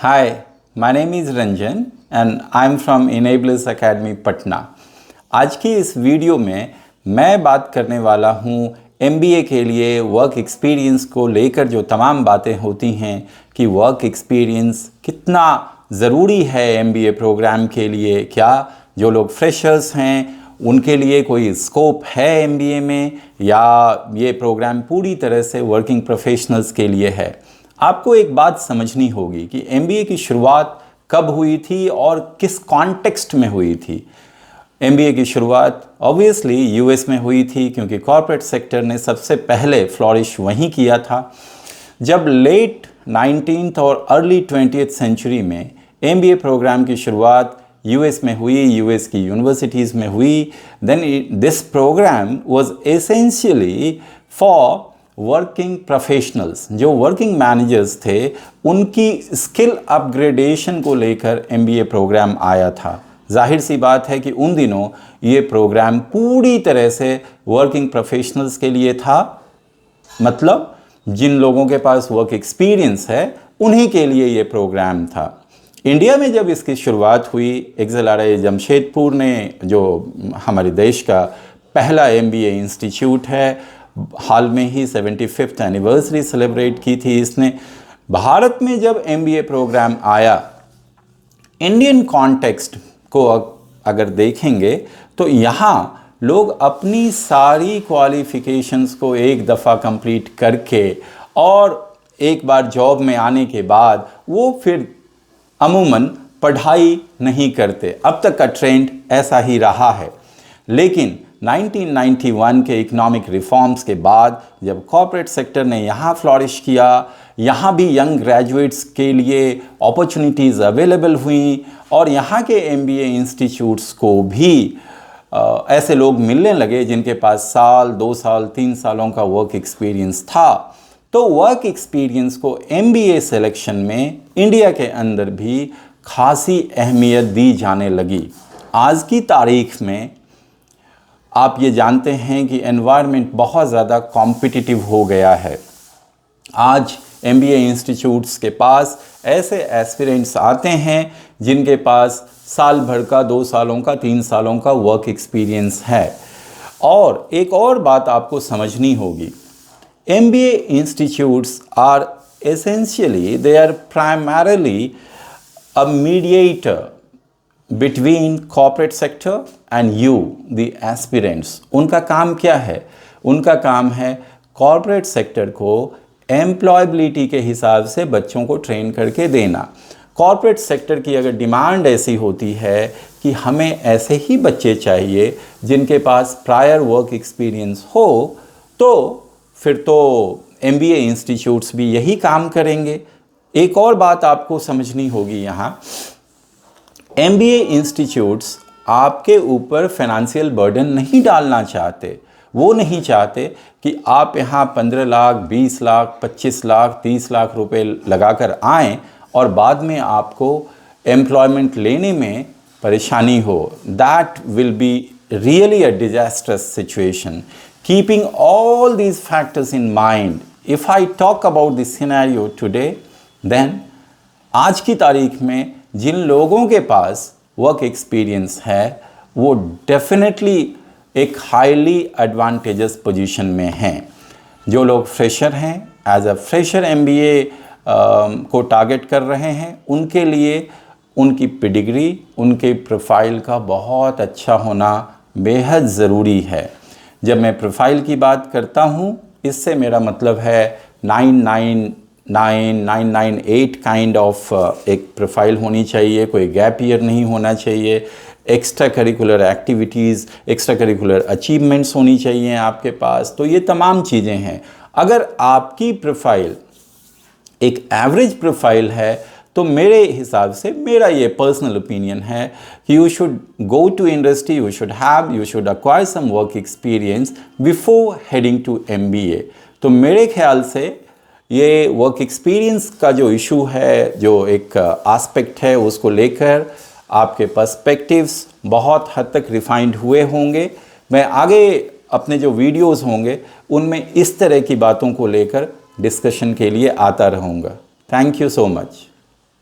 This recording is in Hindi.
Hi, my name is Ranjan and I'm from Enablers Academy Patna. आज की इस वीडियो में मैं बात करने वाला हूँ MBA के लिए वर्क एक्सपीरियंस को लेकर जो तमाम बातें होती हैं कि वर्क एक्सपीरियंस कितना ज़रूरी है MBA प्रोग्राम के लिए। क्या जो लोग फ्रेशर्स हैं उनके लिए कोई स्कोप है MBA में, या ये प्रोग्राम पूरी तरह से वर्किंग प्रोफेशनल्स के लिए है। आपको एक बात समझनी होगी कि MBA की शुरुआत कब हुई थी और किस कॉन्टेक्स्ट में हुई थी। MBA की शुरुआत ऑब्वियसली US में हुई थी, क्योंकि कॉर्पोरेट सेक्टर ने सबसे पहले फ्लॉरिश वहीं किया था। जब लेट 19th और अर्ली 20th सेंचुरी में MBA प्रोग्राम की शुरुआत US में हुई, US की यूनिवर्सिटीज़ में हुई, then this programme was essentially for working professionals. जो वर्किंग मैनेजर्स थे उनकी स्किल अपग्रेडेशन को लेकर MBA प्रोग्राम आया था। जाहिर सी बात है कि उन दिनों ये प्रोग्राम पूरी तरह से वर्किंग प्रोफेशनल्स के लिए था, मतलब जिन लोगों के पास वर्क एक्सपीरियंस है उन्हीं के लिए ये प्रोग्राम था। इंडिया में जब इसकी शुरुआत हुई, XLRI जमशेदपुर ने, जो हमारे देश का पहला MBA इंस्टीट्यूट है, हाल में ही 75th एनिवर्सरी सेलिब्रेट की थी इसने। भारत में जब MBA प्रोग्राम आया, इंडियन कॉन्टेक्स्ट को अगर देखेंगे तो यहाँ लोग अपनी सारी क्वालिफ़िकेशंस को एक दफ़ा कंप्लीट करके और एक बार जॉब में आने के बाद वो फिर अमूमन पढ़ाई नहीं करते। अब तक का ट्रेंड ऐसा ही रहा है। लेकिन 1991 के इकोनॉमिक रिफॉर्म्स के बाद जब कॉर्पोरेट सेक्टर ने यहाँ फ्लॉरिश किया, यहाँ भी यंग ग्रेजुएट्स के लिए अपॉर्चुनिटीज़ अवेलेबल हुई और यहाँ के MBA इंस्टीट्यूट्स को भी ऐसे लोग मिलने लगे जिनके पास साल, 2 साल, 3 सालों का वर्क एक्सपीरियंस था। तो वर्क एक्सपीरियंस को MBA सिलेक्शन में इंडिया के अंदर भी खासी अहमियत दी जाने लगी। आज की तारीख में आप ये जानते हैं कि एनवायरनमेंट बहुत ज़्यादा कॉम्पिटिटिव हो गया है। आज MBA इंस्टीट्यूट्स के पास ऐसे एस्पिरेंट्स आते हैं जिनके पास साल भर का, 2 सालों का, 3 सालों का वर्क एक्सपीरियंस है। और एक और बात आपको समझनी होगी, MBA institutes are essentially, they are primarily a mediator between corporate sector and you the aspirants. उनका काम क्या है? उनका काम है कॉर्पोरेट सेक्टर को एम्प्लॉयबिलिटी के हिसाब से बच्चों को ट्रेन करके देना। कॉर्पोरेट सेक्टर की अगर डिमांड ऐसी होती है कि हमें ऐसे ही बच्चे चाहिए जिनके पास प्रायर वर्क एक्सपीरियंस हो, तो फिर तो MBA इंस्टीट्यूट्स भी यही काम करेंगे। एक और बात आपको समझनी होगी यहाँ, MBA इंस्टीट्यूट्स आपके ऊपर फाइनेंशियल बर्डन नहीं डालना चाहते। वो नहीं चाहते कि आप यहाँ 15 लाख, 20 लाख, 25 लाख, 30 लाख रुपए लगाकर आएँ और बाद में आपको एम्प्लॉयमेंट लेने में परेशानी हो। That will be really a disastrous situation. Keeping all these factors in mind, if I talk about this scenario today, then आज की तारीख में जिन लोगों के पास वर्क एक्सपीरियंस है वो डेफिनेटली एक हाईली एडवांटेजस पोजीशन में हैं। जो लोग फ्रेशर हैं, एज अ फ्रेशर MBA को टारगेट कर रहे हैं, उनके लिए उनकी पेडिग्री, उनके प्रोफाइल का बहुत अच्छा होना बेहद ज़रूरी है। जब मैं प्रोफाइल की बात करता हूँ, इससे मेरा मतलब है 998 काइंड ऑफ एक प्रोफाइल होनी चाहिए। कोई गैप ईयर नहीं होना चाहिए। Extra curricular activities, extra curricular achievements होनी चाहिए आपके पास। तो ये तमाम चीज़ें हैं। अगर आपकी प्रोफाइल एक एवरेज प्रोफाइल है तो मेरे हिसाब से, मेरा ये पर्सनल ओपिनियन है कि you should go to industry, you should acquire some work experience before heading to MBA। तो मेरे ख्याल से ये वर्क एक्सपीरियंस का जो इशू है, जो एक एस्पेक्ट है, उसको लेकर आपके पर्सपेक्टिव्स बहुत हद तक रिफाइंड हुए होंगे। मैं आगे अपने जो वीडियोस होंगे उनमें इस तरह की बातों को लेकर डिस्कशन के लिए आता रहूँगा। Thank you so much.